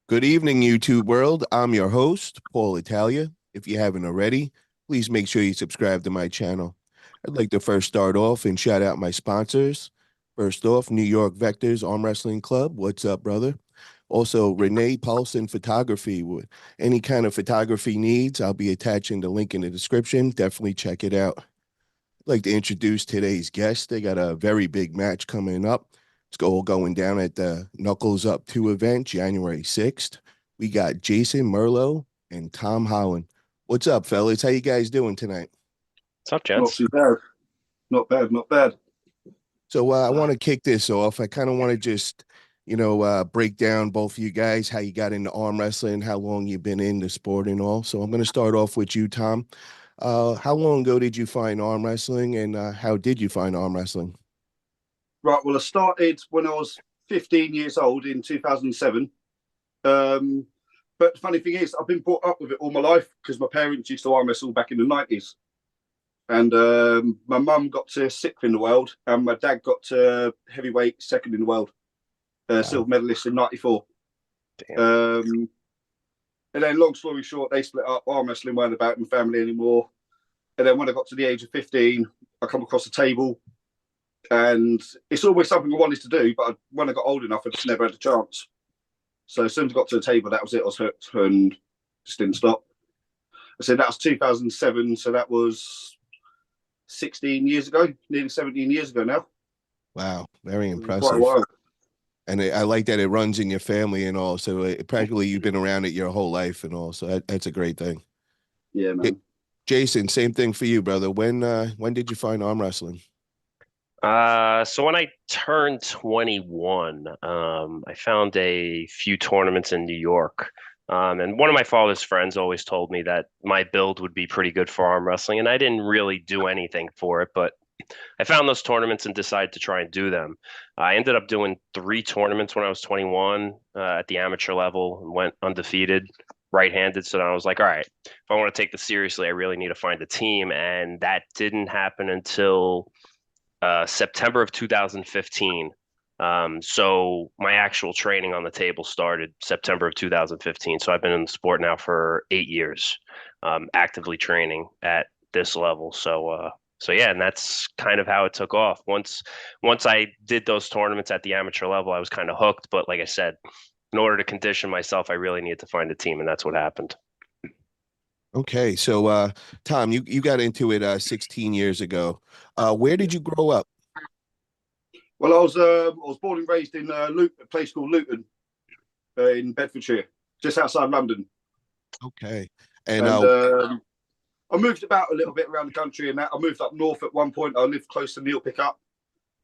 Good evening, YouTube world. I'm your host, Paul Italia. If you haven't already, please make sure you subscribe to my channel. I'd like to first start off and shout out my sponsors. First off, New York Vectors Arm Wrestling Club. What's up, brother? Also, Renee Paulson Photography. With any kind of photography needs, I'll be attaching the link in the description. Definitely check it out. I'd like to introduce today's guest. They got a very big match coming up. It's all going down at the Knuckles Up 2 event, January 6th. We got Jason Merlo and Tom Holland. What's up, fellas? How you guys doing tonight? What's up, Not gents? too bad. Not bad. Not bad. So I want to kick this off. I kind of want to just, break down both of you guys, how you got into arm wrestling, how long you've been in the sport and all. So I'm going to start off with you, Tom. How long ago did you find arm wrestling and how did you find arm wrestling? Right. Well, I started when I was 15 years old in 2007. But the funny thing is, I've been brought up with it all my life because my parents used to arm wrestle back in the 90s. And my mum got to sixth in the world, and my dad got to heavyweight second in the world, Wow. silver medalist in '94. Damn. And then, long story short, they split up. Arm wrestling weren't about in the family anymore. And then when I got to the age of 15, I come across a table, and it's always something I wanted to do. But when I got old enough, I just never had a chance. So as soon as I got to the table, that was it. I was hooked and just didn't stop. I said that was 2007, so that was 16 years ago, nearly 17 years ago now. Wow. Very Quite a impressive. while. And I like that it runs in your family and all. So practically you've been around it your whole life and all. So that's a great thing. Yeah, Ja- man. Jason, same thing for you, brother. When did you find arm wrestling? So when I turned 21, I found a few tournaments in New York. And one of my father's friends always told me that my build would be pretty good for arm wrestling, and I didn't really do anything for it, but I found those tournaments and decided to try and do them. I ended up doing three tournaments when I was 21 at the amateur level and went undefeated, right-handed. So then I was like, all right, if I want to take this seriously, I really need to find a team. And that didn't happen until September of 2015. So my actual training on the table started September of 2015. So I've been in the sport now for 8 years, actively training at this level. So yeah, and that's kind of how it took off. Once I did those tournaments at the amateur level, I was kind of hooked. But like I said, in order to condition myself, I really needed to find a team, and that's what happened. Okay. So Tom, you got into it 16 years ago. Where Yeah. did you grow up? Well, I was born and raised in a place called Luton in Bedfordshire, just outside London. Okay. And And I moved about a little bit around the country and that. I moved up north at one point. I lived close to Neil Pickup.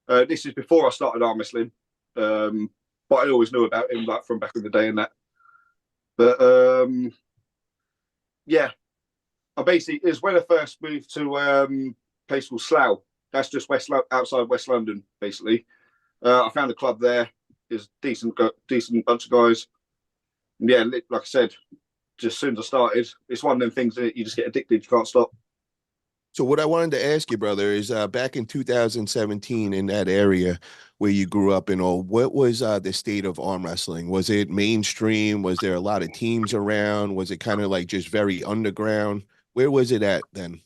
This is before I started arm wrestling. But I always knew about him like from back in the day and that. But yeah, I basically is when I first moved to a place called Slough. That's just outside West London, basically. I found a club there. Is decent bunch of guys. And yeah, like I said, just as soon as I started, it's one of them things that you just get addicted. You can't stop. so what I wanted to ask you, brother, is back in 2017 in that area where you grew up and all, what was the state of arm wrestling? Was it mainstream? Was there a lot of teams around? Was it kind of like just very underground? Where was it at then?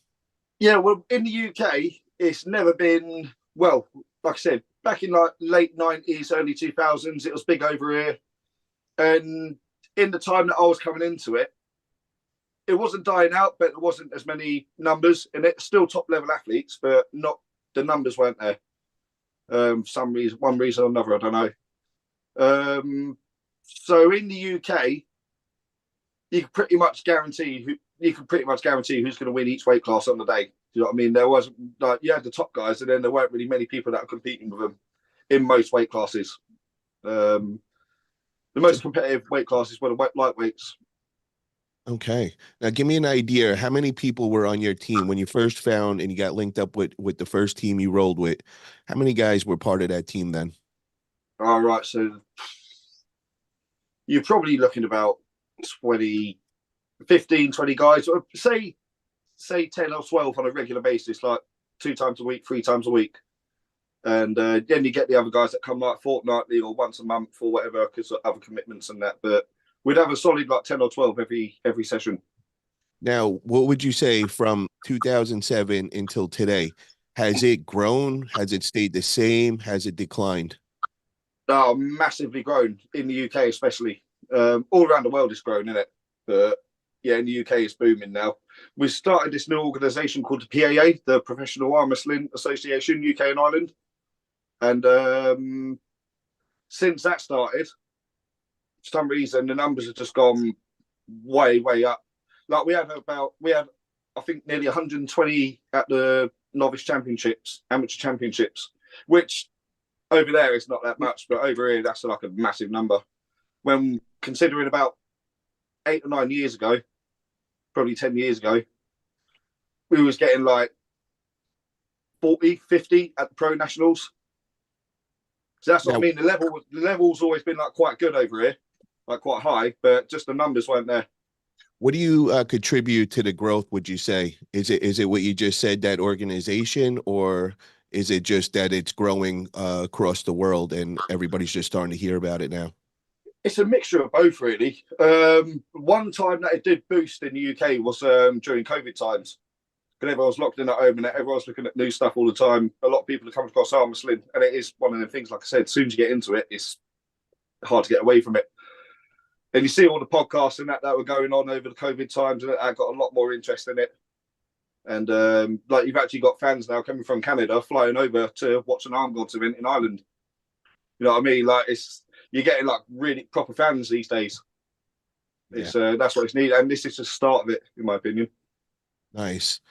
Yeah, well, in the UK, it's never been well. Like I said, back in like late '90s, early 2000s, it was big over here. And in the time that I was coming into it, it wasn't dying out, but there wasn't as many numbers, and it's still top level athletes, but not the numbers weren't there. Some reason, one reason or another, I don't know. So in the UK, you can pretty much guarantee who's going to win each weight class on the day. Do you know what I mean? There was like you had the top guys, and then there weren't really many people that were competing with them in most weight classes. Um, the So, most competitive weight classes were the lightweights. okay. Now give me an idea. How many people were on your team when you first found and you got linked up with the first team you rolled with? How many guys were part of that team then? All right, so you're probably looking about 20, 15, 20 guys. Or say 10 or 12 on a regular basis, like 2 times a week, 3 times a week. And then you get the other guys that come like fortnightly or once a month or whatever because of other commitments and that. But we'd have a solid like 10 or 12 every session. Now, what would you say from 2007 until today? Has it grown? Has it stayed the same? Has it declined? Massively grown in the UK, especially. All around the world it's grown, isn't it? But yeah, in the UK it's booming now. We started this new organisation called the PAA, the Professional Arm Wrestling Association, UK and Ireland. And since that started, for some reason the numbers have just gone way, way up. Like we had I think nearly 120 at the novice championships, amateur championships, which over there is not that much, but over here that's like a massive number. When considering about 8 or 9 years ago, probably 10 years ago, we was getting like 40, 50 at the pro nationals. So that's what I mean. The level's always been like quite good over here, like quite high, but just the numbers weren't there. What do you contribute to the growth, would you say? Is it what you just said, that organization, or is it just that it's growing across the world and everybody's just starting to hear about it now? It's a mixture of both, really. One time that it did boost in the UK was during COVID times. Because everyone was locked in at home and everyone was looking at new stuff all the time. A lot of people have come across arm wrestling, and it is one of the things, like I said, as soon as you get into it, it's hard to get away from it. And you see all the podcasts and that were going on over the COVID times, and I got a lot more interest in it. And like you've actually got fans now coming from Canada flying over to watch an Arm Gods event in Ireland. You know what I mean? Like you're getting like really proper fans these days. It's that's what it's needed, and this is the start of it, in my opinion. Nice.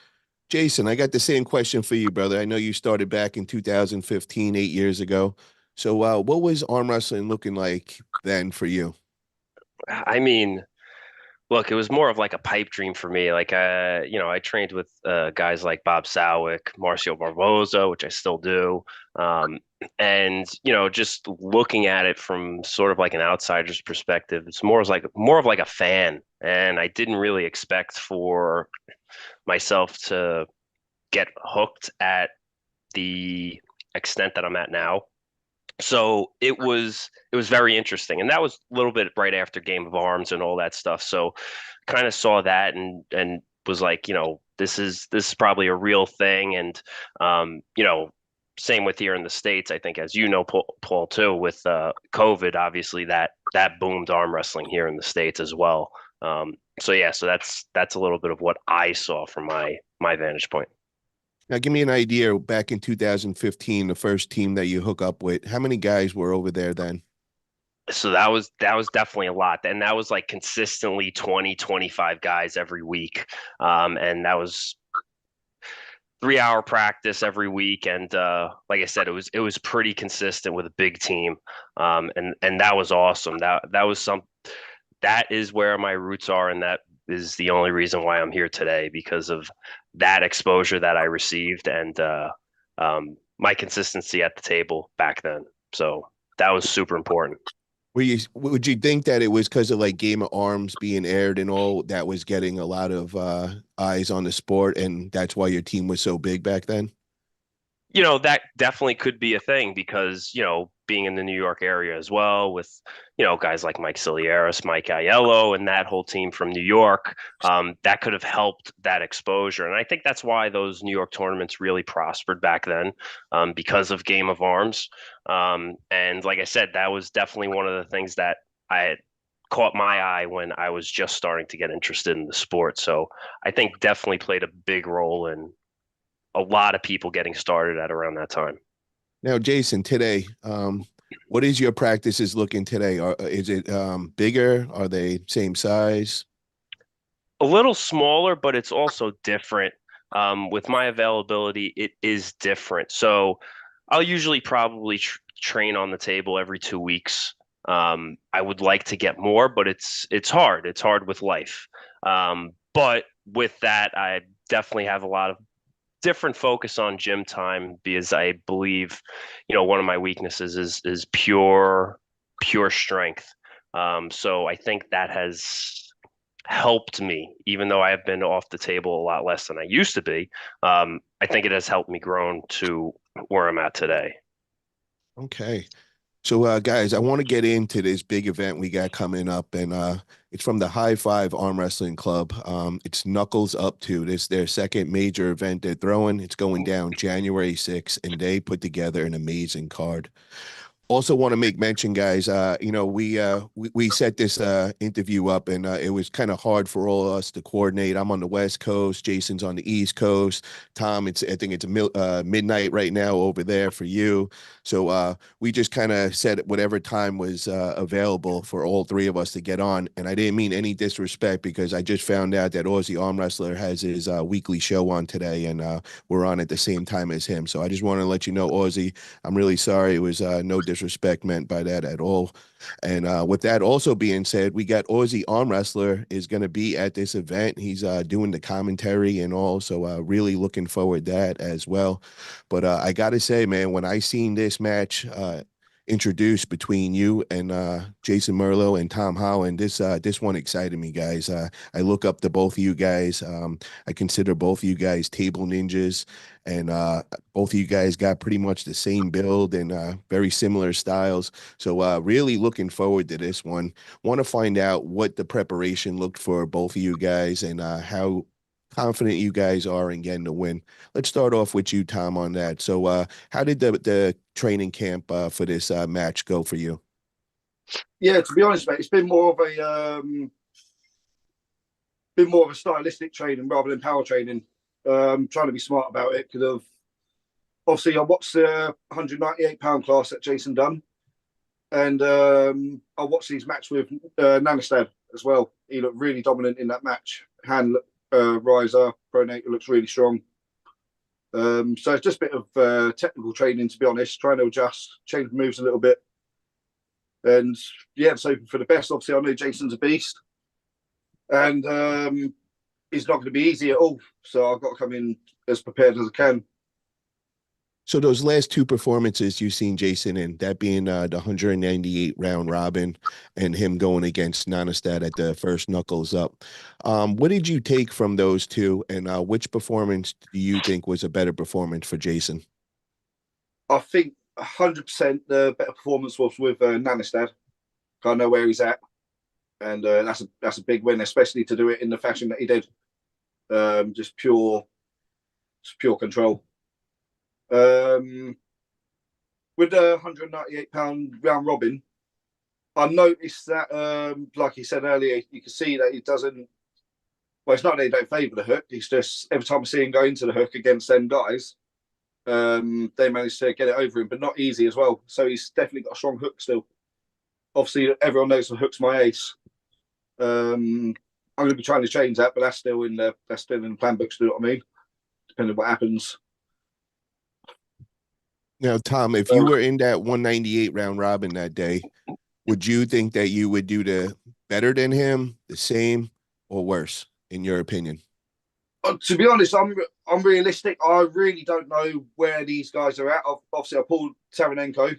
Jason, I got the same question for you, brother. I know you started back in 2015, 8 years ago. So what was arm wrestling looking like then for you? I mean, look, it was more of like a pipe dream for me. Like, I trained with guys like Bob Sowick, Marcio Barboza, which I still do. Um, and, just looking at it from sort of like an outsider's perspective, it's more of like a fan. And I didn't really expect for myself to get hooked at the extent that I'm at now. So it was very interesting, and that was a little bit right after Game of Arms and all that stuff. So kind of saw that and was like, this is probably a real thing. And same with here in the States. I think, as you know, Paul, too, with COVID, obviously that boomed arm wrestling here in the States as well. So yeah, so that's a little bit of what I saw from my vantage point. Now, give me an idea. Back in 2015, the first team that you hook up with, how many guys were over there then? So that was definitely a lot. And that was like consistently 20, 25 guys every week. And that was 3 hour practice every week. And like I said, it was pretty consistent with a big team. And that was awesome. That is where my roots are, and that is the only reason why I'm here today, because of that exposure that I received and my consistency at the table back then. So that was super important. Would you think that it was because of like Game of Arms being aired and all that was getting a lot of eyes on the sport, and that's why your team was so big back then? That definitely could be a thing because, being in the New York area as well with, guys like Mike Cilieris, Mike Aiello, and that whole team from New York, that could have helped that exposure. And I think that's why those New York tournaments really prospered back then, because of Game of Arms. And like I said, that was definitely one of the things that I had caught my eye when I was just starting to get interested in the sport. So I think definitely played a big role in a lot of people getting started at around that time. Now, Jason, today, what is your practices looking today? Is it bigger? Are they same size? A little smaller, but it's also different. With my availability, it is different. So I'll usually probably train on the table every 2 weeks. I would like to get more, but it's hard. It's hard with life. But with that, I definitely have a lot of different focus on gym time because I believe, one of my weaknesses is pure strength. So I think that has helped me, even though I have been off the table a lot less than I used to be. I think it has helped me grow to where I'm at today. Okay. So, guys, I want to get into this big event we got coming up, and it's from the High Five Arm Wrestling Club. It's Knuckles Up to this their second major event they're throwing. It's going down January 6th, and they put together an amazing card. Also want to make mention, guys, we set this interview up, and it was kind of hard for all of us to coordinate. I'm on the West Coast, Jason's on the East Coast. Tom, I think it's midnight right now over there for you. So we just kind of said whatever time was available for all three of us to get on. And I didn't mean any disrespect, because I just found out that Aussie Arm Wrestler has his weekly show on today, and we're on at the same time as him. So I just want to let you know, Aussie, I'm really sorry. It was no disrespect meant by that at all. And with that also being said, we got Aussie Arm Wrestler is going to be at this event. He's doing the commentary and all, so really looking forward to that as well. But I got to say, man, when I seen this match introduced between you and Jason Merlo and Tom Holland, this one excited me, guys. I look up to both of you guys. I consider both of you guys table ninjas, and both of you guys got pretty much the same build and very similar styles. So really looking forward to this one. Want to find out what the preparation looked for both of you guys, and how confident you guys are in getting the win. Let's start off with you, Tom, on that. So how did the training camp for this match go for you? Yeah, to be honest, mate, it's been more of a stylistic training rather than power training. Trying to be smart about it, because of obviously I watched the 198-pound class that Jason done, and I watched his match with Nanastad as well. He looked really dominant in that match. Hand riser, pronator looks really strong. So it's just a bit of technical training, to be honest, trying to adjust, change moves a little bit. And yeah, it's hoping for the best. Obviously, I know Jason's a beast, and it's not going to be easy at all. So I've got to come in as prepared as I can. So those last two performances you've seen Jason in, that being the 198 round robin and him going against Nanastad at the first Knuckles Up. What did you take from those two, and which performance do you think was a better performance for Jason? I think 100% the better performance was with Nanastad. I know where he's at, and that's a big win, especially to do it in the fashion that he did. Just pure control. With the 198-pound round robin, I noticed that, like he said earlier, you can see that he doesn't. Well, it's not that he don't favour the hook. It's just every time I see him go into the hook against them guys, they manage to get it over him, but not easy as well. So he's definitely got a strong hook still. Obviously, everyone knows the hook's my ace. I'm going to be trying to change that, but that's still in the plan books. Do you know what I mean? Depending on what happens. Now, Tom, if you were in that 198 round robin that day, would you think that you would do the better than him, the same, or worse, in your opinion? To be honest, I'm realistic. I really don't know where these guys are at. Obviously, I pulled Taranenko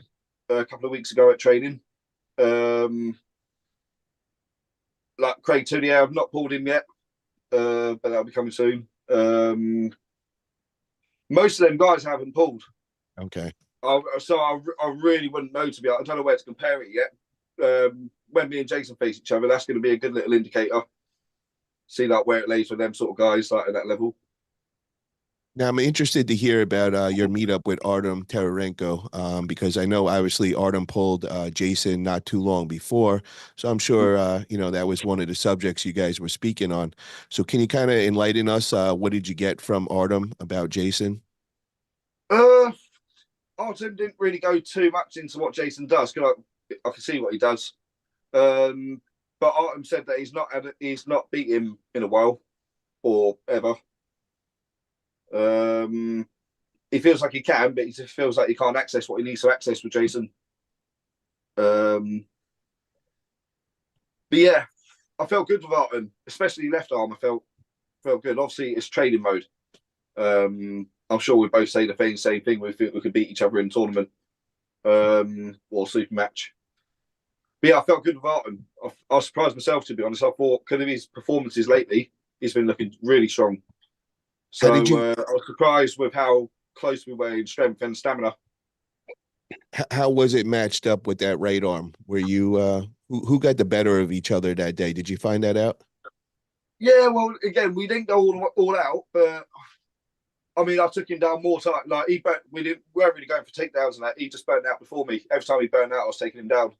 a couple of weeks ago at training. Like Craig Tounier, I've not pulled him yet, but that'll be coming soon. Most of them guys I haven't pulled. Okay. So I really wouldn't know, to be honest. I don't know where to compare it yet. When me and Jason face each other, that's going to be a good little indicator. See like where it lays with them sort of guys, like at that level. Now, I'm interested to hear about your meetup with Artem Tararenko, because I know obviously Artem pulled Jason not too long before. So I'm sure, that was one of the subjects you guys were speaking on. So can you kind of enlighten us? What did you get from Artem about Jason? Artem didn't really go too much into what Jason does, because I can see what he does. But Artem said that he's not beat him in a while or ever. He feels like he can, but he just feels like he can't access what he needs to access with Jason. But yeah, I felt good with Artem, especially left arm. I felt good. Obviously, it's trading mode. I'm sure we both say the same thing. We think we could beat each other in tournament or super match. But yeah, I felt good with Artem. I surprised myself, to be honest. I thought, because of his performances lately, he's been looking really strong. So I was surprised with how close we were in strength and stamina. How was it matched up with that right arm? Were you who got the better of each other that day? Did you find that out? Yeah, well, again, we didn't go all out, but I mean, I took him down more time. Like we weren't really going for takedowns and that. He just burnt out before me. Every time he burned out, I was taking him down.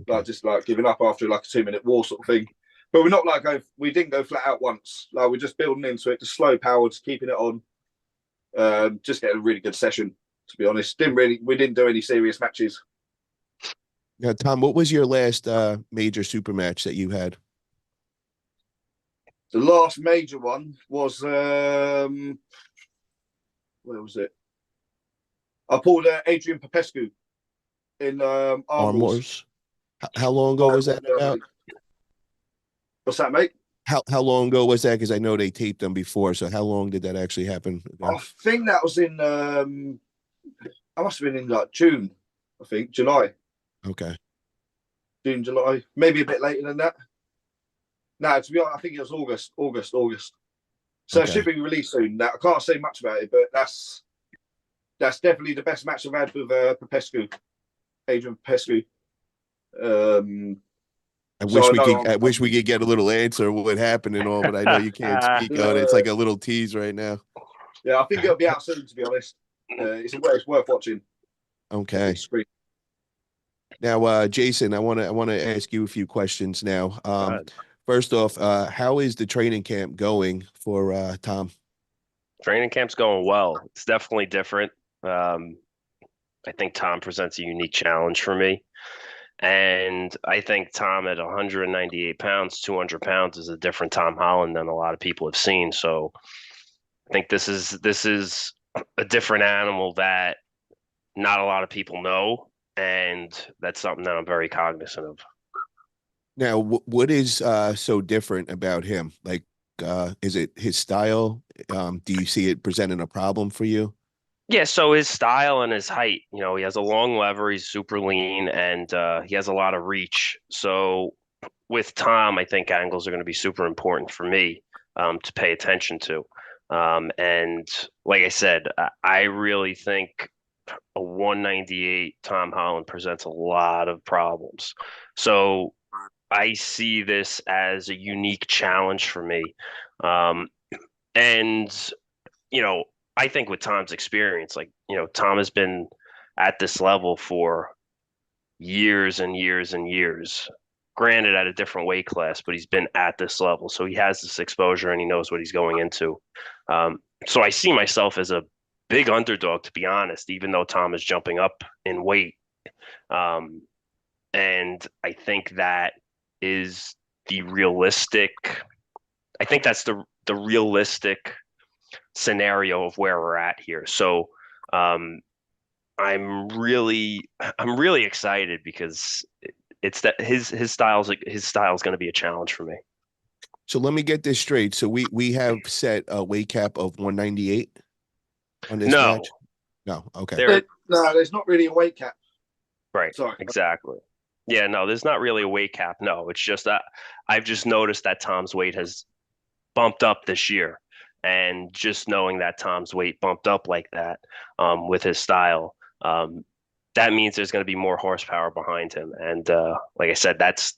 Like just like giving up after like a 2-minute war sort of thing. But we're not like going. We didn't go flat out once. Like we're just building into it, just slow powered, keeping it on. Just getting a really good session. To be honest, we didn't do any serious matches. Now, Tom, what was your last major super match that you had? The last major one was where was it? I pulled Adrian Popescu in Arm Wars. How long ago was that about? What's that, mate? How long ago was that? Because I know they taped them before. So how long did that actually happen ago? I think that was in I must have been in like June. I think July. Okay. June, July, maybe a bit later than that. No, to be honest, I think it was August. So Okay. it should be released soon. Now I can't say much about it, but that's definitely the best match I've had with Popescu, Adrian Popescu. I wish we could get a little answer of what happened and all, but I know you can't speak on it. It's like a little tease right now. Yeah, I think it'll be out soon. To be honest, it's worth watching. Okay. Now, Jason, I want to ask you a few questions now. First off, how is the training camp going for Tom? Training camp's going well. It's definitely different. I think Tom presents a unique challenge for me. And I think Tom at 198 pounds, 200 pounds is a different Tom Holland than a lot of people have seen. So I think this is a different animal that not a lot of people know. And that's something that I'm very cognizant of. Now, what is so different about him? Like, is it his style? Do you see it presenting a problem for you? Yeah, so his style and his height, he has a long lever, he's super lean, and he has a lot of reach. So with Tom, I think angles are going to be super important for me to pay attention to. And like I said, I really think a 198 Tom Holland presents a lot of problems. So I see this as a unique challenge for me. Um, and, you know, I think with Tom's experience, Tom has been at this level for years and years and years. Granted, at a different weight class, but he's been at this level. So he has this exposure and he knows what he's going into. So I see myself as a big underdog, to be honest, even though Tom is jumping up in weight. Um, and I think that is the realistic, I think that's the realistic scenario of where we're at here. So um, I'm really excited because it's that his style's going to be a challenge for me. So let me get this straight. So we have set a weight cap of 198 on this No, match? No. Okay. No, there's not really a weight cap. Right. Sorry. Exactly. Yeah, no, there's not really a weight cap. No, it's just that I've just noticed that Tom's weight has bumped up this year. And just knowing that Tom's weight bumped up like that with his style, that means there's going to be more horsepower behind him. And like I said, that's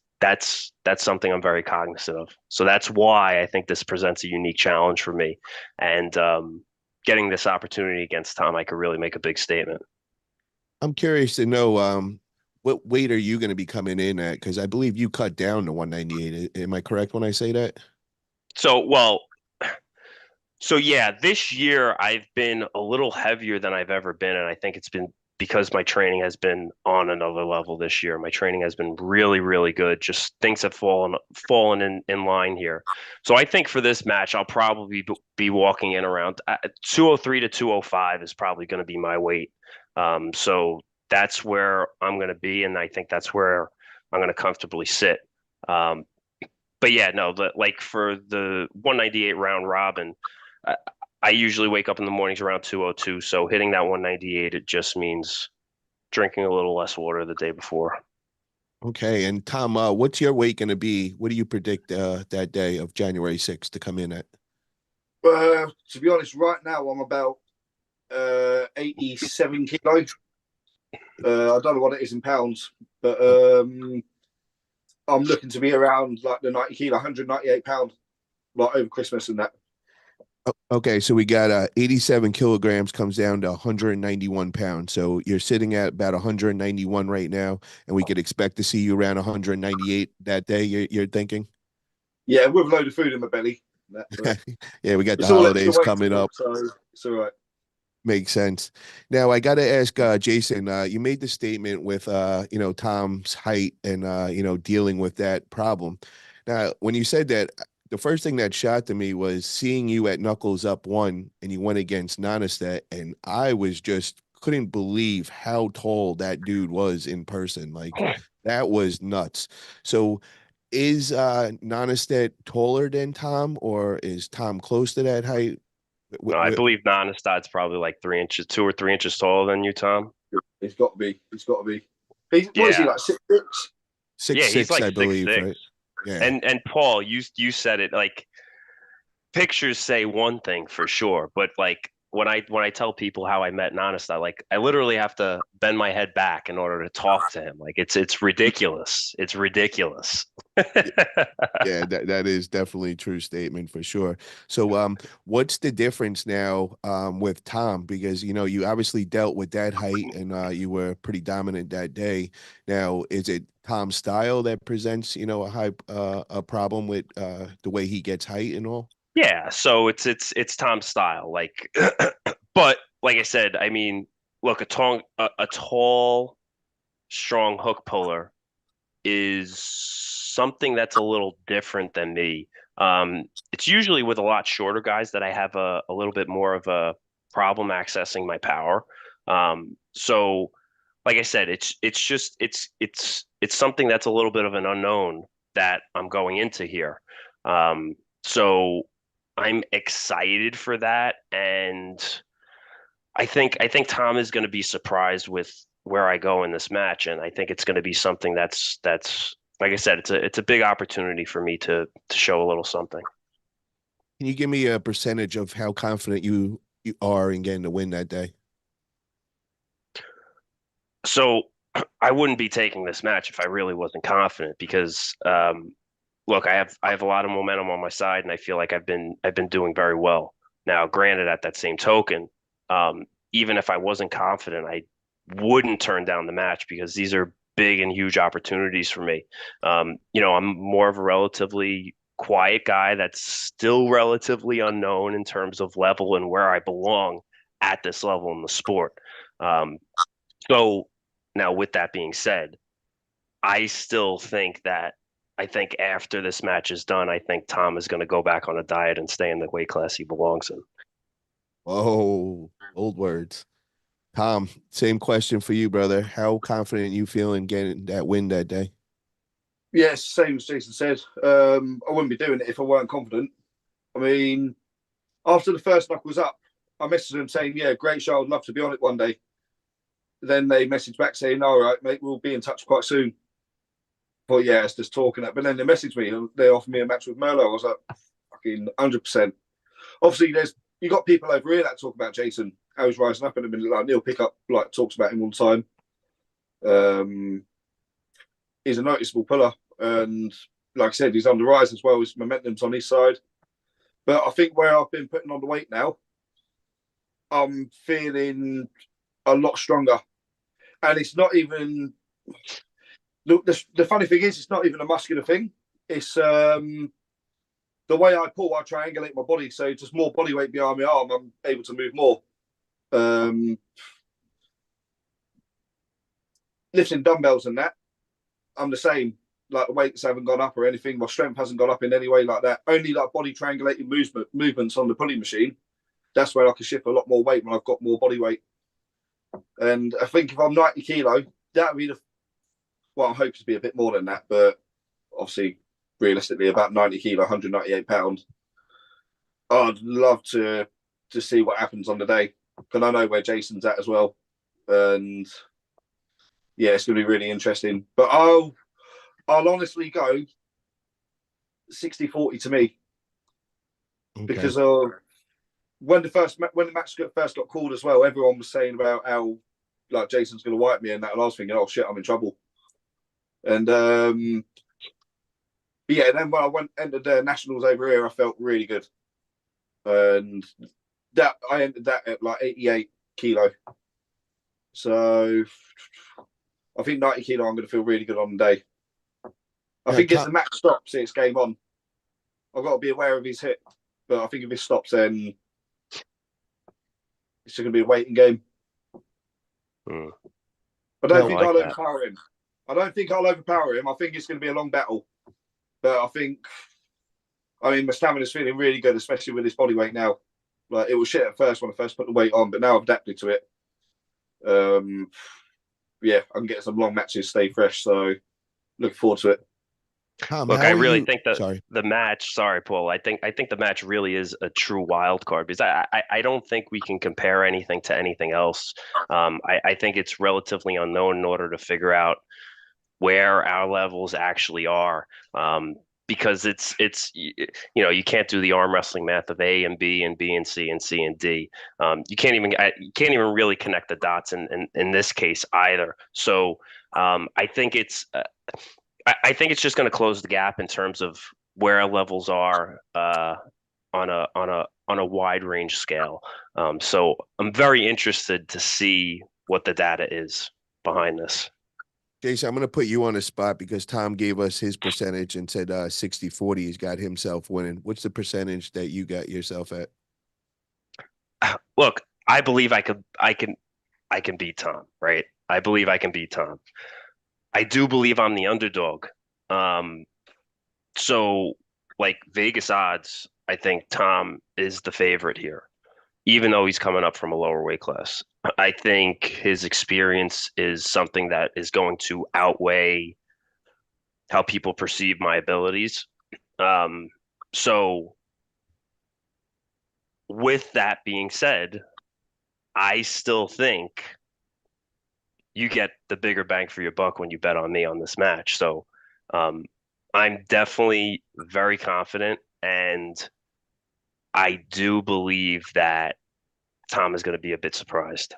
something I'm very cognizant of. So that's why I think this presents a unique challenge for me. And getting this opportunity against Tom, I could really make a big statement. I'm curious to know what weight are you going to be coming in at? Because I believe you cut down to 198. Am I correct when I say that? So yeah, this year I've been a little heavier than I've ever been, and I think it's been because my training has been on another level this year. My training has been really, really good. Just things have fallen in line here. So I think for this match, I'll probably be walking in around 203 to 205 is probably going to be my weight. So that's where I'm going to be, and I think that's where I'm going to comfortably sit. But yeah, no, like for the 198 round robin, I usually wake up in the mornings around 202. So hitting that 198, it just means drinking a little less water the day before. Okay. And Tom, what's your weight going to be? What do you predict that day of January 6th to come in at? To be honest, right now I'm about 87 kilos. I don't know what it is in pounds, but I'm looking to be around like the 90 kilo, 198 pound, like over Christmas and that. Okay, so we got 87 kilograms comes down to 191 pounds. So you're sitting at about 191 right now, and we could expect to see you around 198 that day. You're thinking? Yeah, with a load of food in my belly. Yeah, we got the It's all extra holidays weight coming up. so it's all right. Makes sense. Now I got to ask Jason, you made the statement with Tom's height and dealing with that problem. Now, when you said that, the first thing that shot to me was seeing you at Knuckles Up One and you went against Nonistat, and I was just couldn't believe how tall that dude was in person. Like that was nuts. So is Nonistat taller than Tom, or is Tom close to that height? No, I believe Nonestad's probably like 3 inches, 2 or 3 inches taller than you, Tom. It's got to be. It's got to be. What is he Yeah, like 6'6"? Six yeah, he's six, like I six believe, six. right? Yeah. And Paul, you said it, like pictures say one thing for sure, but like when I tell people how I met Nonestad, like I literally have to bend my head back in order to talk to him. Like it's ridiculous. It's ridiculous. Yeah, that is definitely a true statement for sure. So, what's the difference now, with Tom? Because you obviously dealt with that height, and you were pretty dominant that day. Now, is it Tom's style that presents, a problem with the way he gets height and all? Yeah, so it's Tom's style. Like but like I said, I mean, look, a tall, strong hook puller is something that's a little different than me. It's usually with a lot shorter guys that I have a little bit more of a problem accessing my power. So like I said, it's something that's a little bit of an unknown that I'm going into here. So I'm excited for that, and I think Tom is going to be surprised with where I go in this match, and I think it's going to be something that's like I said, it's a big opportunity for me to show a little something. Can you give me a percentage of how confident you are in getting the win that day? So I wouldn't be taking this match if I really wasn't confident because look, I have a lot of momentum on my side, and I feel like I've been doing very well. Now, granted, at that same token, even if I wasn't confident, I wouldn't turn down the match because these are big and huge opportunities for me. I'm more of a relatively quiet guy that's still relatively unknown in terms of level and where I belong at this level in the sport. Um, so now, with that being said, I still think that I think after this match is done, I think Tom is going to go back on a diet and stay in the weight class he belongs in. Oh, old words. Tom, same question for you, brother. How confident you feel in getting that win that day? Yes, same as Jason said. I wouldn't be doing it if I weren't confident. I mean, after the first knock was up, I messaged them saying, "Yeah, great show. I'd love to be on it one day." Then they messaged back saying, "All right, mate, we'll be in touch quite soon." But yeah, it's just talking. But then they messaged me and they offered me a match with Merlo. I was like, fucking 100%. Obviously, you got people over here that talk about Jason, how he's rising up in a minute. Like Neil Pickup, like talks about him all the time. He's a noticeable puller, and like I said, he's on the rise as well. His momentum's on his side. But I think where I've been putting on the weight now, I'm feeling a lot stronger. And it's not even the funny thing is, it's not even a muscular thing. It's the way I pull, I triangulate my body, so just more body weight behind my arm, I'm able to move more. Lifting dumbbells and that, I'm the same. Like the weights haven't gone up or anything. My strength hasn't gone up in any way like that. Only like body triangulating movements on the pulley machine. That's where I can shift a lot more weight when I've got more body weight. And I think if I'm 90 kilo, that would be well, I'm hoping to be a bit more than that, but obviously, realistically, about 90 kilo, 198 pounds. I'd love to see what happens on the day, because I know where Jason's at as well, and yeah, it's going to be really interesting. But I'll honestly go 60-40 to me, Okay. because when the match first got called as well, everyone was saying about how like Jason's going to wipe me and that. And I was thinking, oh shit, I'm in trouble. And yeah, and then when I entered the nationals over here, I felt really good. And that I entered that at like 88 kilo. So I think 90 kilo, I'm going to feel really good on the day. I think if the match stops, it's game on. I've got to be aware of his hit, but I think if it stops, then it's going to be a waiting game. I don't think I'll overpower him. I don't think I'll overpower him. I think it's going to be a long battle. But I mean, my stamina's feeling really good, especially with his body weight now. Like, it was shit at first when I first put the weight on, but now I've adapted to it. Yeah, I can get some long matches, stay fresh. So, looking forward to it. Look, I really think that the match. Sorry, Paul. I think the match really is a true wild card because I don't think we can compare anything to anything else. I think it's relatively unknown in order to figure out where our levels actually are. Because it's you can't do the arm wrestling math of A and B and B and C and C and D. You can't even really connect the dots in this case either. So I think it's just going to close the gap in terms of where our levels are on a wide range scale. So I'm very interested to see what the data is behind this. Jason, I'm going to put you on the spot because Tom gave us his percentage and said 60-40 he's got himself winning. What's the percentage that you got yourself at? Look, I believe I can beat Tom, right? I believe I can beat Tom. I do believe I'm the underdog. So like Vegas odds, I think Tom is the favorite here, even though he's coming up from a lower weight class. I think his experience is something that is going to outweigh how people perceive my abilities. So with that being said, I still think you get the bigger bang for your buck when you bet on me on this match. So I'm definitely very confident, and I do believe that Tom is going to be a bit surprised.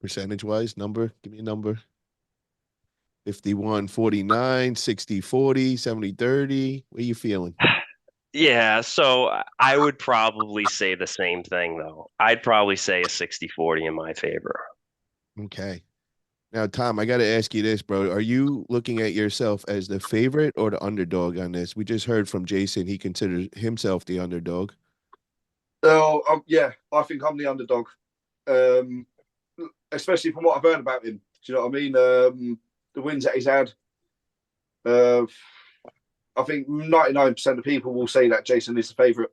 Percentage-wise, number? Give me a number. 51-49, 60-40, 70-30. What are you feeling? Yeah, so I would probably say the same thing, though. I'd probably say a 60-40 in my favor. Okay. Now, Tom, I got to ask you this, bro. Are you looking at yourself as the favorite or the underdog on this? We just heard from Jason. He considers himself the underdog. Oh, yeah, I think I'm the underdog. Especially from what I've heard about him. Do you know what I mean? The wins that he's had. I think 99% of people will say that Jason is the favourite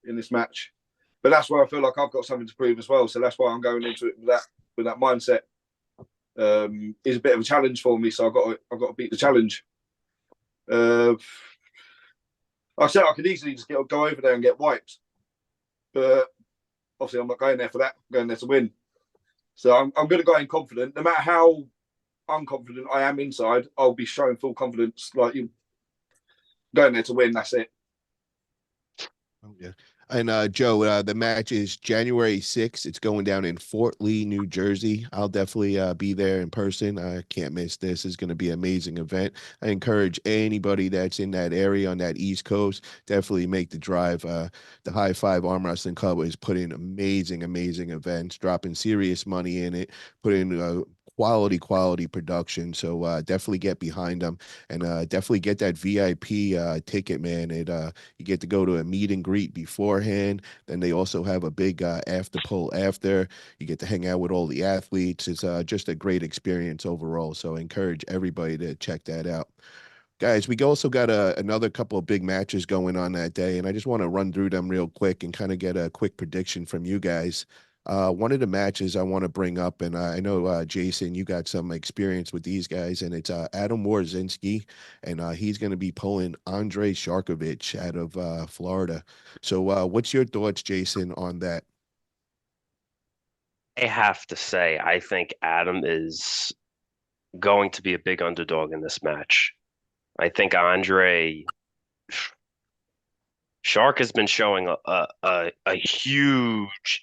in this match. But that's where I feel like I've got something to prove as well. So that's why I'm going into it with that mindset. Is a bit of a challenge for me, so I've got to beat the challenge. I said I could easily just go over there and get wiped, but obviously I'm not going there for that. I'm going there to win. So I'm going to go in confident. No matter how unconfident I am inside, I'll be showing full confidence. Like, you going there to win. That's it. Oh, yeah. And Joe, the match is January 6th. It's going down in Fort Lee, New Jersey. I'll definitely be there in person. I can't miss this. It's going to be an amazing event. I encourage anybody that's in that area on that East Coast, definitely make the drive. The High Five Arm Wrestling Club is putting amazing events, dropping serious money in it, putting quality production. So definitely get behind them and definitely get that VIP ticket, man. You get to go to a meet and greet beforehand. Then they also have a big after pull after. You get to hang out with all the athletes. It's just a great experience overall. So I encourage everybody to check that out. Guys, we also got another couple of big matches going on that day, and I just want to run through them real quick and kind of get a quick prediction from you guys. One of the matches I want to bring up, and I know, Jason, you got some experience with these guys, and it's Adam Warzinski, and he's going to be pulling Andrei Sharkovich out of Florida. So what's your thoughts, Jason, on that? I have to say, I think Adam is going to be a big underdog in this match. I think Andre Shark has been showing a huge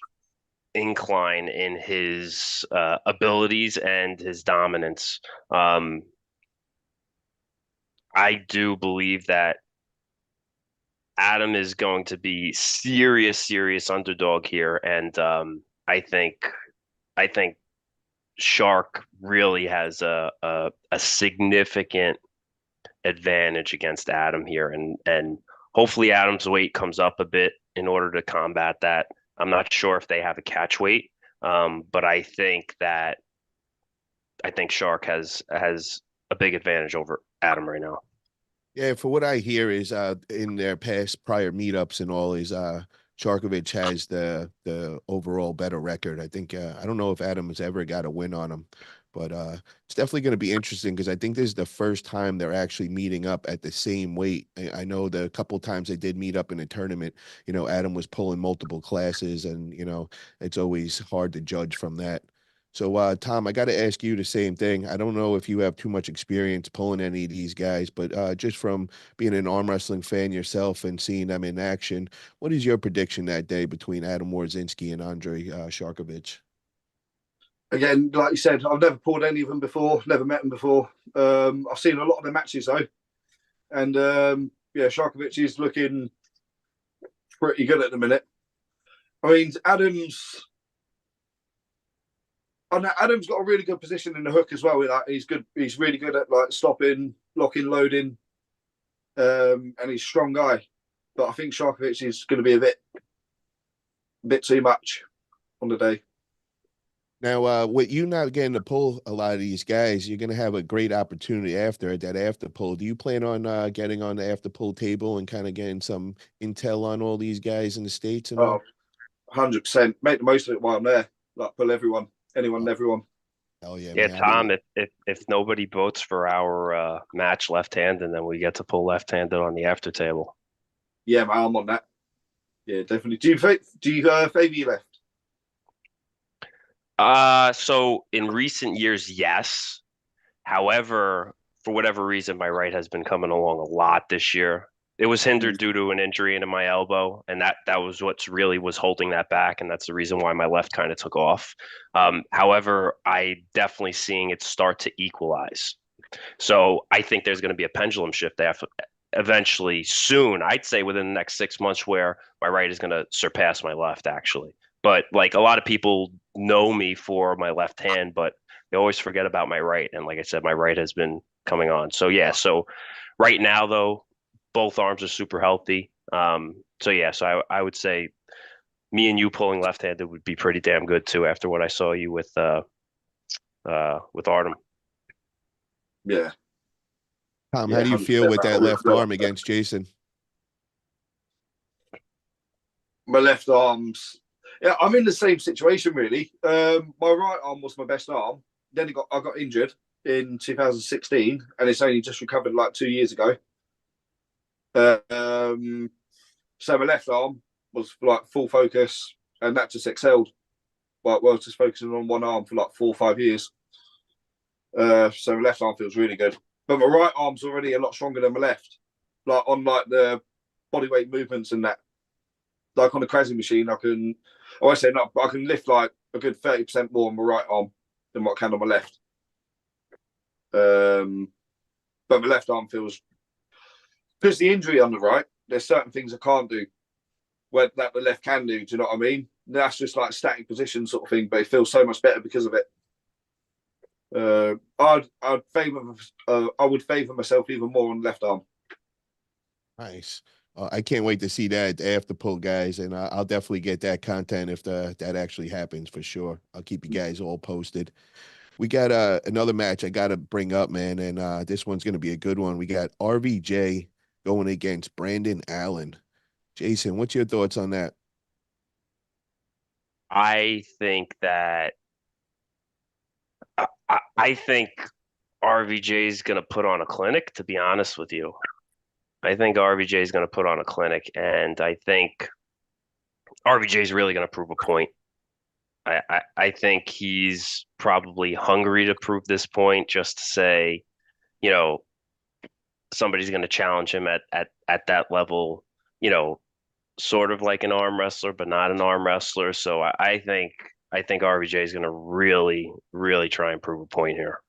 incline in his abilities and his dominance. I do believe that Adam is going to be serious underdog here, and I think Shark really has a significant advantage against Adam here, and hopefully Adam's weight comes up a bit in order to combat that. I'm not sure if they have a catch weight, but I think Shark has a big advantage over Adam right now. Yeah, for what I hear is in their past prior meetups and all is Charkovich has the overall better record. I think I don't know if Adam has ever got a win on him, but it's definitely going to be interesting because I think this is the first time they're actually meeting up at the same weight. I know the couple times they did meet up in a tournament, Adam was pulling multiple classes, and it's always hard to judge from that. So, Tom, I got to ask you the same thing. I don't know if you have too much experience pulling any of these guys, but just from being an arm wrestling fan yourself and seeing them in action, what is your prediction that day between Adam Warzinski and Andre Sharkovich? Again, like you said, I've never pulled any of them before, never met them before. I've seen a lot of their matches though, and yeah, Sharkovich is looking pretty good at the minute. I mean, Adam's got a really good position in the hook as well. He's good. He's really good at like stopping, locking, loading, and he's a strong guy. But I think Sharkovich is going to be a bit too much on the day. Now, with you not getting to pull a lot of these guys, you're going to have a great opportunity after that after pull. Do you plan on getting on the after pull table and kind of getting some intel on all these guys in the States and all? 100%. Make the most of it while I'm there. Like pull everyone, anyone, and everyone. Hell yeah, Yeah, man. Tom, if nobody votes for our match left-handed, then we get to pull left-handed on the after table. Yeah, man, I'm on that. Yeah, definitely. Do you favor you left? So in recent years, yes. However, for whatever reason, my right has been coming along a lot this year. It was hindered due to an injury into my elbow, and that was what's really was holding that back, and that's the reason why my left kind of took off. However, I definitely seeing it start to equalize. So I think there's going to be a pendulum shift after eventually soon. I'd say within the next 6 months, where my right is going to surpass my left, actually. But like a lot of people know me for my left hand, but they always forget about my right. And like I said, my right has been coming on. So yeah, so right now though, both arms are super healthy. So yeah, so I would say me and you pulling left-handed would be pretty damn good too after what I saw you with Artem. Yeah. Tom, Yeah, how do you feel 100%. with that left arm against Jason? My left arm's yeah, I'm in the same situation really. My right arm was my best arm. Then I got injured in 2016, and it's only just recovered like 2 years ago. So my left arm was like full focus, and that just excelled. Well, just focusing on one arm for like 4 or 5 years. So my left arm feels really good, but my right arm's already a lot stronger than my left. Like on like the bodyweight movements and that, like on the crazy machine, I can lift like a good 30% more on my right arm than what I can on my left. But my left arm feels, because the injury on the right, there's certain things I can't do that the left can do. Do you know what I mean? That's just like static position sort of thing, but it feels so much better because of it. I would favour myself even more on the left arm. Nice. I can't wait to see that after pull, guys, and I'll definitely get that content if that actually happens for sure. I'll keep you guys all posted. We got another match I got to bring up, man, and this one's going to be a good one. We got RVJ going against Brandon Allen. Jason, what's your thoughts on that? I think that I think RVJ is going to put on a clinic, to be honest with you. I think RVJ is going to put on a clinic, and I think RVJ is really going to prove a point. I think he's probably hungry to prove this point, just to say, you know, somebody's going to challenge him at that level, you know, sort of like an arm wrestler, but not an arm wrestler. So I think RVJ is going to really, really try and prove a point here.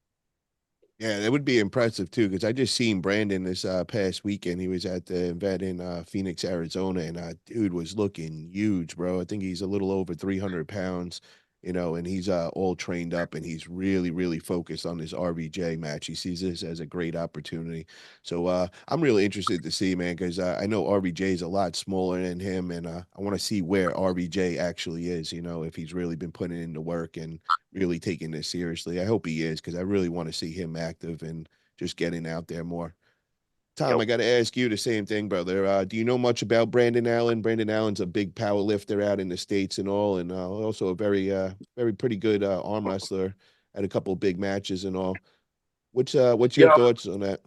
Yeah, that would be impressive too, because I just seen Brandon this past weekend. He was at the event in Phoenix, Arizona, and dude was looking huge, bro. I think he's a little over 300 pounds, and he's all trained up, and he's really, really focused on this RVJ match. He sees this as a great opportunity. So I'm really interested to see, man, because I know RVJ is a lot smaller than him, and I want to see where RVJ actually is, if he's really been putting in the work and really taking this seriously. I hope he is because I really want to see him active and just getting out there more. Tom, Yep. I got to ask you the same thing, brother. Do you know much about Brandon Allen? Brandon Allen's a big power lifter out in the States and all, and also a very pretty good arm wrestler. Had a couple of big matches and all. What's your Yeah, thoughts on that?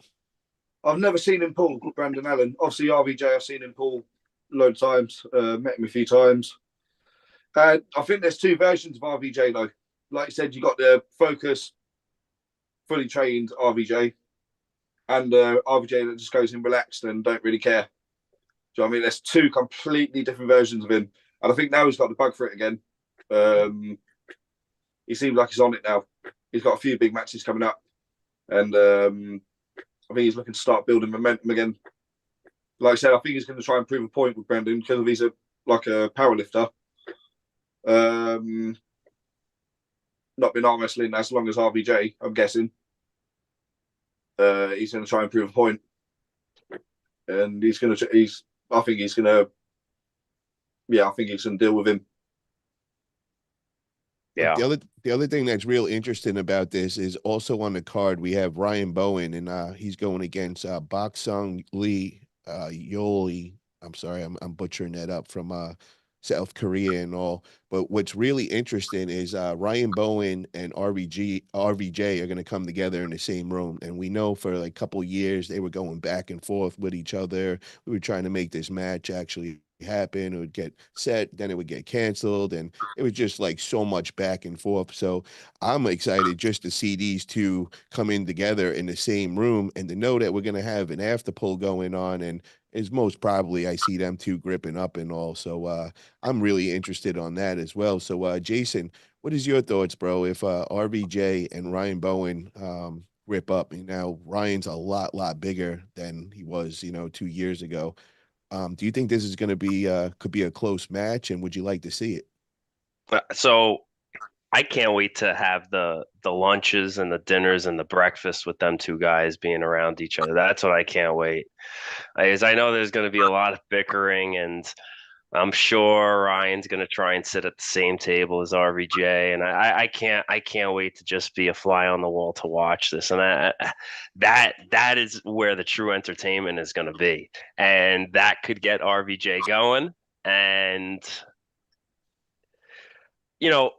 I've never seen him pull Brandon Allen. Obviously, RVJ, I've seen him pull a load of times. Met him a few times. And I think there's two versions of RVJ though. Like you said, you got the focus, fully trained RVJ, and RVJ that just goes in relaxed and don't really care. Do you know what I mean? There's two completely different versions of him, and I think now he's got the bug for it again. He seems like he's on it now. He's got a few big matches coming up, and I think he's looking to start building momentum again. Like I said, I think he's going to try and prove a point with Brendan because he's a power lifter. Not been arm wrestling as long as RVJ, I'm guessing. He's going to try and prove a point, and I think he's going to deal with him. Yeah. The other thing that's real interesting about this is also on the card we have Ryan Bowen, and he's going against Bok Sung Lee Yoli. I'm sorry, I'm butchering that up, from South Korea and all. But what's really interesting is Ryan Bowen and RVJ are going to come together in the same room, and we know for like a couple years they were going back and forth with each other. We were trying to make this match actually happen. It would get set, then it would get canceled, and it was just like so much back and forth. So I'm excited just to see these two come in together in the same room and to know that we're going to have an after pull going on, and is most probably I see them two gripping up and all. So I'm really interested on that as well. So Jason, what is your thoughts, bro, if RVJ and Ryan Bowen rip up? Now Ryan's a lot bigger than he was 2 years ago. Do you think this is going to be could be a close match, and would you like to see it? So I can't wait to have the lunches and the dinners and the breakfast with them two guys being around each other. That's what I can't wait. As I know there's going to be a lot of bickering, and I'm sure Ryan's going to try and sit at the same table as RVJ, and I can't wait to just be a fly on the wall to watch this. And that is where the true entertainment is going to be, and that could get RVJ going. And you know,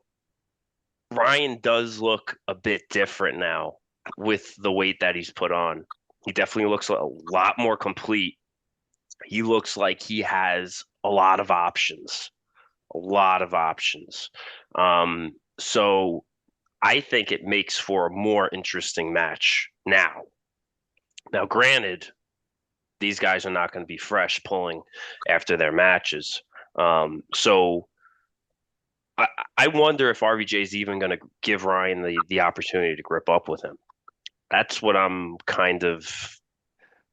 Ryan does look a bit different now with the weight that he's put on. He definitely looks a lot more complete. He looks like he has a lot of options, a lot of options. So I think it makes for a more interesting match now. Now, granted, these guys are not going to be fresh pulling after their matches. So I wonder if RVJ is even going to give Ryan the opportunity to grip up with him. That's what I'm kind of.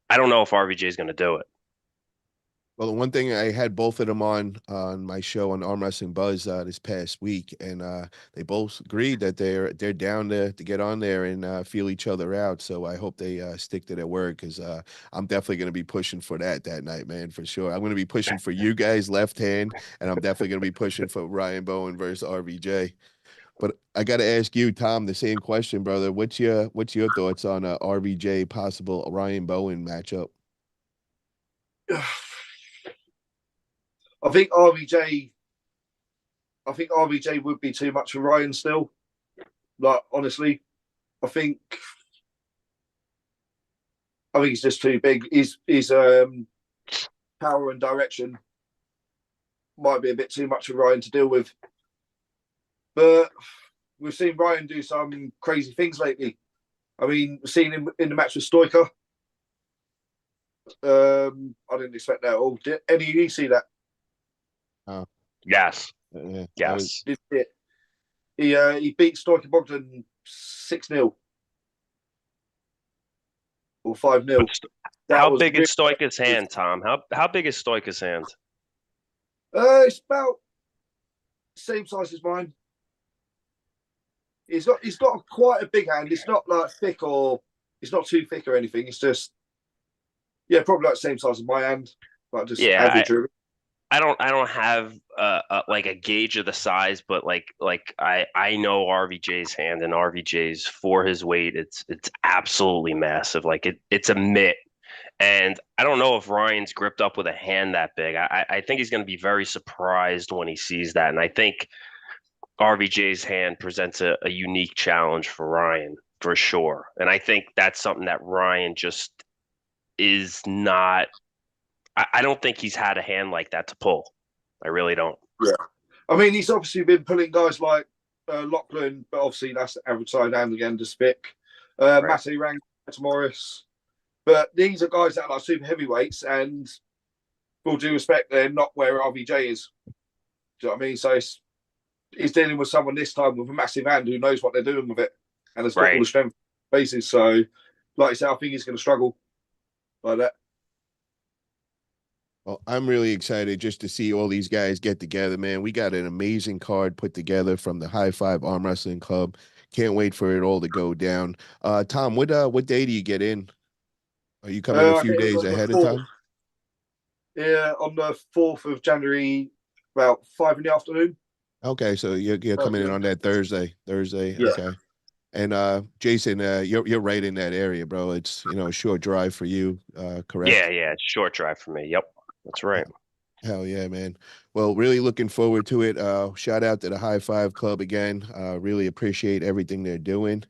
I don't know if RVJ is going to do it. Well, the one thing, I had both of them on my show on Arm Wrestling Buzz this past week, and they both agreed that they're down to get on there and feel each other out. So I hope they stick to their word, because I'm definitely going to be pushing for that night, man, for sure. I'm going to be pushing for you guys left hand, and I'm definitely going to be pushing for Ryan Bowen versus RVJ. But I got to ask you, Tom, the same question, brother. What's your thoughts on RVJ possible Ryan Bowen matchup? I think RVJ. I think RVJ would be too much for Ryan still. Like honestly, I think he's just too big. His power and direction might be a bit too much for Ryan to deal with. But we've seen Ryan do some crazy things lately. I mean, we've seen him in the match with Stoiker. I didn't expect that at all. Did any of you see that? Oh, Yes. yeah. Yes. Did it. He beat Stoica Bogdan 6-0 or 5-0. That How was big is really Stoica's hand, Tom? How big is Stoica's hand? it's about the same size as mine. He's got quite a big hand. It's not like thick or it's not too thick or anything. It's just probably like the same size as my hand, like just Yeah, average. Really. I don't have like a gauge of the size, but I know RVJ's hand, and RVJ's for his weight, it's absolutely massive. Like it's a mitt. And I don't know if Ryan's gripped up with a hand that big. I think he's going to be very surprised when he sees that. And I think RVJ's hand presents a unique challenge for Ryan for sure. And I think that's something that Ryan just is not. I don't think he's had a hand like that to pull. I really don't. Yeah, I mean he's obviously been pulling guys like Lachlan, but obviously that's the average side hand again to Spick, Right. Matty Rang, Morris. But these are guys that are like super heavyweights, and with all due respect, they're not where RVJ is. Do you know what I mean? So he's dealing with someone this time with a massive hand who knows what they're doing with it and has got all Right. the strength bases. So, like I said, I think he's going to struggle like that. Well, I'm really excited just to see all these guys get together, man. We got an amazing card put together from the High Five Arm Wrestling Club. Can't wait for it all to go down. Tom, what day do you get in? Are you coming a I few get it days on the ahead of 4th. time? Yeah, on the 4th of January, about 5 in the afternoon. Okay, so you're coming in on that Thursday. Thursday, Yeah. okay. And Jason, you're right in that area, bro. It's a short drive for you, correct? Yeah, it's a short drive for me. Yep, that's right. Hell yeah, man. Well, really looking forward to it. Shout out to the High Five Club again. Really appreciate everything they're doing.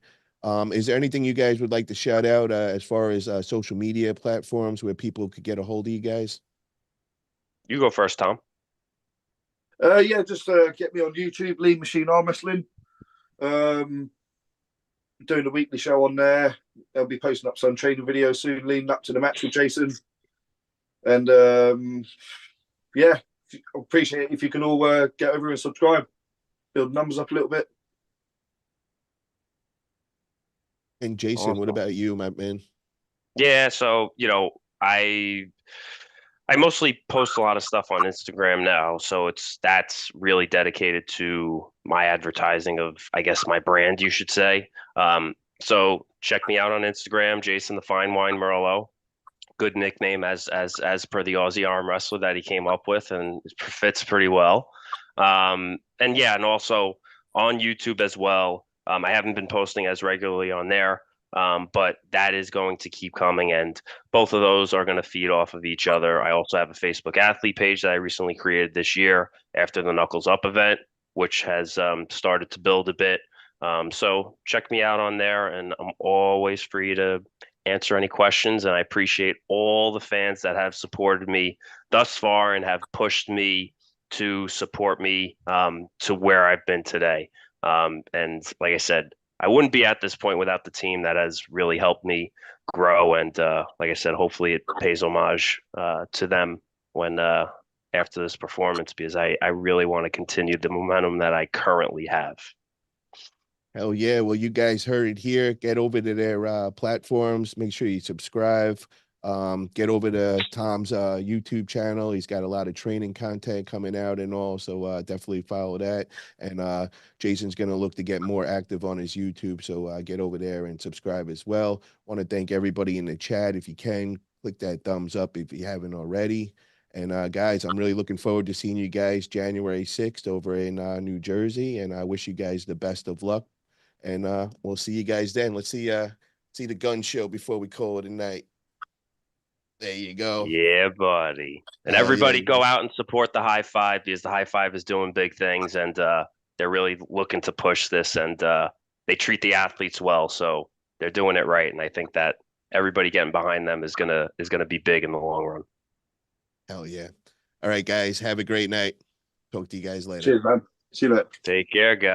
Is there anything you guys would like to shout out as far as social media platforms where people could get a hold of you guys? You go first, Tom. Just get me on YouTube, Lean Machine Arm Wrestling. Doing a weekly show on there. I'll be posting up some training videos soon, leading up to the match with Jason. And appreciate it if you can all get over and subscribe, build numbers up a little bit. And Jason, what Awesome. about you, my man? Yeah, so I mostly post a lot of stuff on Instagram now, so that's really dedicated to my advertising of, I guess, my brand, you should say. So check me out on Instagram, Jason the Fine Wine Merlo. Good nickname as per the Aussie arm wrestler that he came up with, and it fits pretty well. And also on YouTube as well. I haven't been posting as regularly on there, but that is going to keep coming, and both of those are going to feed off of each other. I also have a Facebook athlete page that I recently created this year after the Knuckles Up event, which has started to build a bit. So check me out on there, and I'm always free to answer any questions. And I appreciate all the fans that have supported me thus far and have pushed me to support me to where I've been today. And like I said, I wouldn't be at this point without the team that has really helped me grow. And like I said, hopefully it pays homage to them when after this performance, because I really want to continue the momentum that I currently have. Hell yeah. Well, you guys heard it here. Get over to their platforms. Make sure you subscribe. Get over to Tom's YouTube channel. He's got a lot of training content coming out and all. So definitely follow that. And Jason's going to look to get more active on his YouTube. So get over there and subscribe as well. Want to thank everybody in the chat. If you can, click that thumbs up if you haven't already. And guys, I'm really looking forward to seeing you guys January 6th over in New Jersey. And I wish you guys the best of luck. And we'll see you guys then. Let's see the gun show before we call it a night. There you go. Yeah, buddy. And Hell everybody yeah. go out and support the High Five, because the High Five is doing big things, and they're really looking to push this, and they treat the athletes well, so they're doing it right. And I think that everybody getting behind them is gonna be big in the long run. Hell yeah. All right, guys. Have a great night. Talk to you guys later. Cheers, man. See you later. Take care, guys.